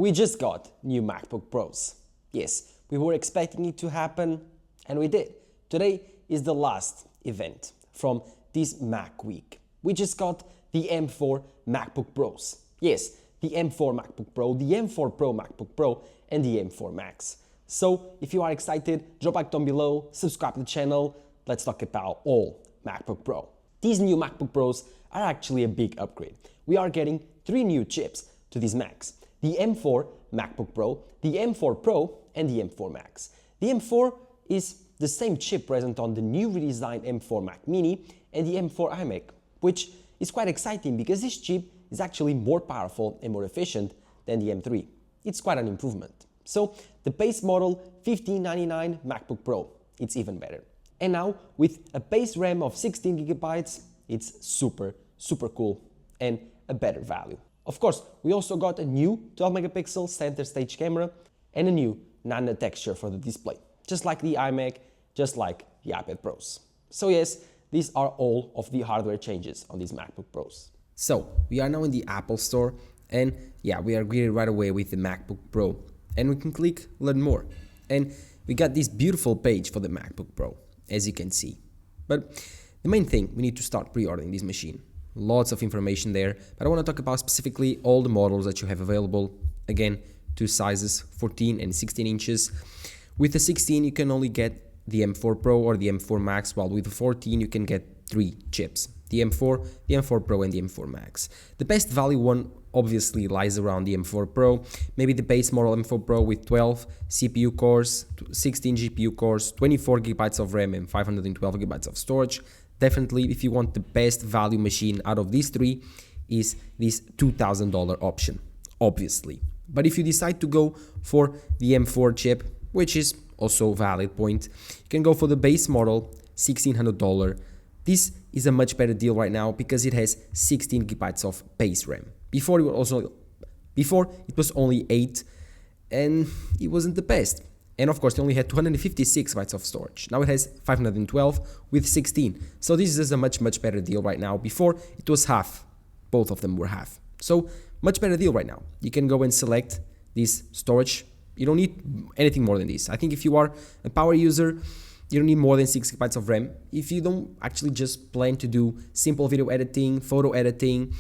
We just got new MacBook Pros. Yes, we were expecting it to happen, and we did. Today is the last event from this Mac week. We just got the M4 MacBook Pros. Yes, the M4 MacBook Pro, the M4 Pro MacBook Pro, and the M4 Max. So, if you are excited, drop a like down below, subscribe to the channel. Let's talk about all MacBook Pro. These new MacBook Pros are actually a big upgrade. We are getting 3 new chips to these Macs. The M4 MacBook Pro, the M4 Pro, and the M4 Max. The M4 is the same chip present on the new redesigned M4 Mac Mini and the M4 iMac, which is quite exciting because this chip is actually more powerful and more efficient than the M3. It's quite an improvement. So the base model 1599 MacBook Pro, it's even better. And now with a base RAM of 16 GB, it's super cool and a better value. Of course, we also got a new 12 megapixel center stage camera and a new Nano texture for the display, just like the iMac, just like the iPad Pros. So yes, these are all of the hardware changes on these MacBook Pros. So we are now in the Apple Store, and yeah, we are greeted right away with the MacBook Pro, and we can click learn more, and we got this beautiful page for the MacBook Pro, as you can see. But the main thing, we need to start pre-ordering this machine. Lots of information there, but I want to talk about specifically all the models that you have available. Again, 2 sizes, 14 and 16 inches. With the 16, you can only get the M4 Pro or the M4 Max, while with the 14, you can get 3 chips. The M4, the M4 Pro, and the M4 Max. The best value one obviously lies around the M4 Pro, maybe the base model M4 Pro with 12 CPU cores, 16 GPU cores, 24 GB of RAM, and 512 GB of storage. Definitely, if you want the best value machine out of these 3, is this $2,000 option, obviously. But if you decide to go for the M4 chip, which is also a valid point, you can go for the base model, $1,600. This is a much better deal right now because it has 16 GB of base RAM. Before it was only 8, and it wasn't the best. And of course, it only had 256 bytes of storage. Now it has 512 with 16. So this is a much better deal right now. Before, it was half. Both of them were half. So much better deal right now. You can go and select this storage. You don't need anything more than this. I think if you are a power user, you don't need more than 6 GB of RAM. If you don't actually just plan to do simple video editing, photo editing,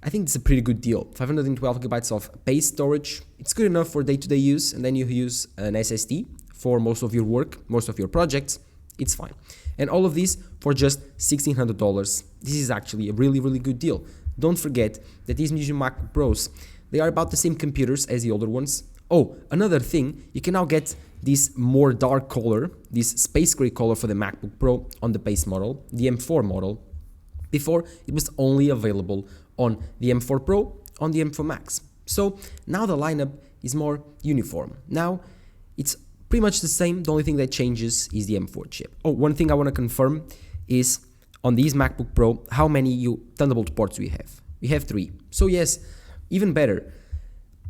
I think it's a pretty good deal. 512 GB of base storage, it's good enough for day-to-day use, and then you use an SSD for most of your work, most of your projects, it's fine. And all of this for just $1,600. This is actually a really good deal. Don't forget that these new MacBook Pros, they are about the same computers as the older ones. Oh, another thing, you can now get this more dark color, this space gray color for the MacBook Pro on the base model, the M4 model. Before, it was only available on the M4 Pro, on the M4 Max. So now the lineup is more uniform. Now it's pretty much the same. The only thing that changes is the M4 chip. Oh, one thing I want to confirm is on these MacBook Pro, how many Thunderbolt ports we have? We have 3. So yes, even better.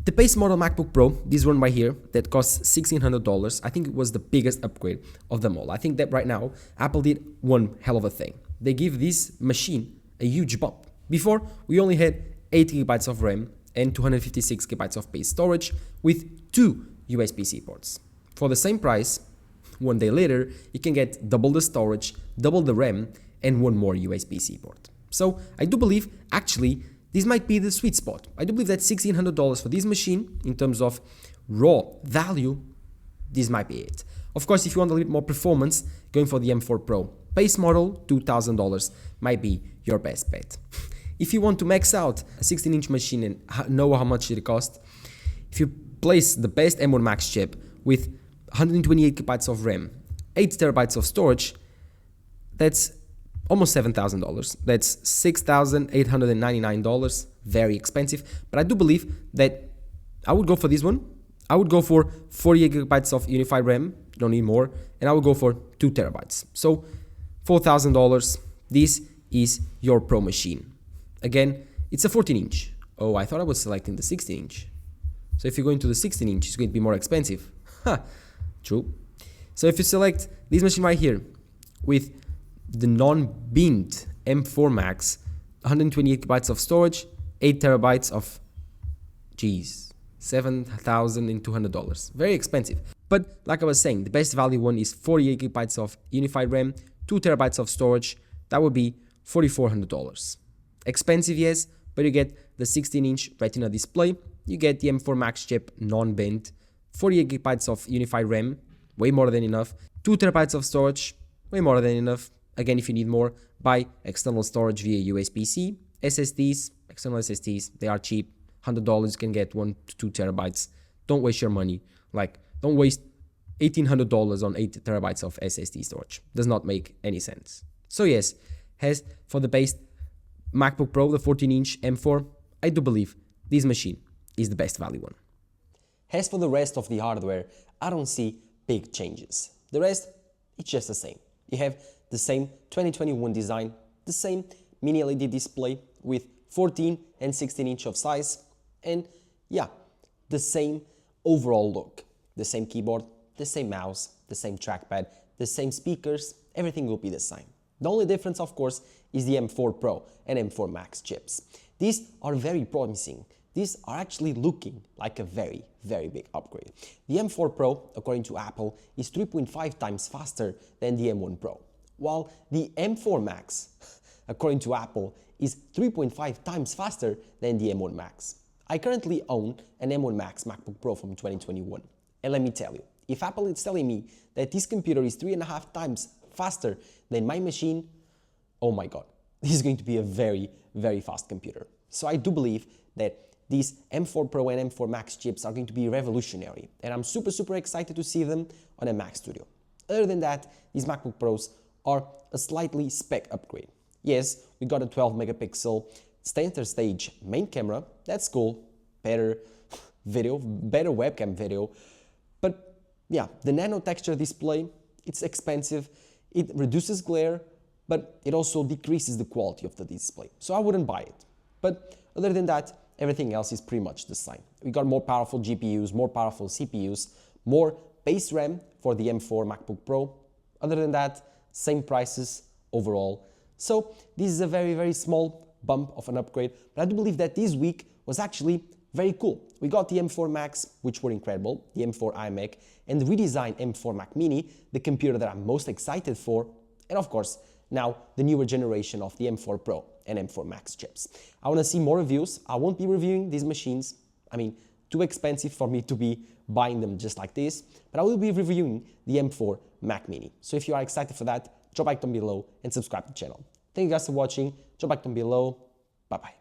The base model MacBook Pro, this one right here, that costs $1,600, I think it was the biggest upgrade of them all. I think that right now, Apple did one hell of a thing. They give this machine a huge bump. Before, we only had 8 GB of RAM and 256 GB of base storage with 2 USB-C ports. For the same price, one day later, you can get double the storage, double the RAM, and 1 more USB-C port. So I do believe, actually, this might be the sweet spot. I do believe that $1,600 for this machine, in terms of raw value, this might be it. Of course, if you want a little bit more performance, going for the M4 Pro. Base model, $2,000 might be your best bet. If you want to max out a 16-inch machine and know how much it costs, if you place the best M1 Max chip with 128 GB of RAM, 8 TB of storage, that's almost $7,000. That's $6,899. Very expensive, but I do believe that I would go for this one. I would go for 48 GB of unified RAM, don't need more, and I would go for 2 TB. So $4,000, this is your Pro machine. Again, it's a 14-inch. Oh, I thought I was selecting the 16-inch. So if you go into the 16-inch, it's going to be more expensive. True. So if you select this machine right here with the non-binned M4 Max, 128 GB of storage, 8 TB of, geez, $7,200. Very expensive. But like I was saying, the best value one is 48 gigabytes of unified RAM, 2 terabytes of storage. That would be $4,400. Expensive, yes, but you get the 16-inch Retina display, you get the M4 Max chip non-bent, 48 gigabytes of unified RAM, way more than enough, 2 terabytes of storage, way more than enough. Again, if you need more, buy external storage via USB-C, SSDs, external SSDs, they are cheap. $100 you can get 1 to 2 terabytes. Don't waste your money. Like, don't waste $1,800 on 8 terabytes of SSD storage. Does not make any sense. So yes, as for the base MacBook Pro, the 14-inch M4, I do believe this machine is the best value one. As for the rest of the hardware, I don't see big changes. The rest, it's just the same. You have the same 2021 design, the same mini LED display with 14 and 16 inch of size, and yeah, the same overall look. The same keyboard, the same mouse, the same trackpad, the same speakers, everything will be the same. The only difference, of course, is the M4 Pro and M4 Max chips. These are very promising. These are actually looking like a very, very big upgrade. The M4 Pro, according to Apple, is 3.5 times faster than the M1 Pro, while the M4 Max, according to Apple, is 3.5 times faster than the M1 Max. I currently own an M1 Max MacBook Pro from 2021, and let me tell you, if Apple is telling me that this computer is 3.5 times faster than my machine, oh my god, this is going to be a very, very fast computer. So I do believe that these M4 Pro and M4 Max chips are going to be revolutionary, and I'm super excited to see them on a Mac Studio. Other than that, these MacBook Pros are a slightly spec upgrade. Yes, we got a 12 megapixel center stage main camera, that's cool, better video, better webcam video, but yeah, the nano texture display, it's expensive, it reduces glare, but it also decreases the quality of the display, so I wouldn't buy it. But other than that, everything else is pretty much the same. We got more powerful GPUs, more powerful CPUs, more base RAM for the M4 MacBook Pro. Other than that, same prices overall. So this is a very small bump of an upgrade, but I do believe that this week was actually very cool. We got the M4 Max, which were incredible, the M4 iMac, and the redesigned M4 Mac Mini, the computer that I'm most excited for, and of course, now the newer generation of the M4 Pro and M4 Max chips. I want to see more reviews. I won't be reviewing these machines. I mean, too expensive for me to be buying them just like this, but I will be reviewing the M4 Mac Mini. So if you are excited for that, drop a like down below and subscribe to the channel. Thank you guys for watching. Drop a like down below. Bye-bye.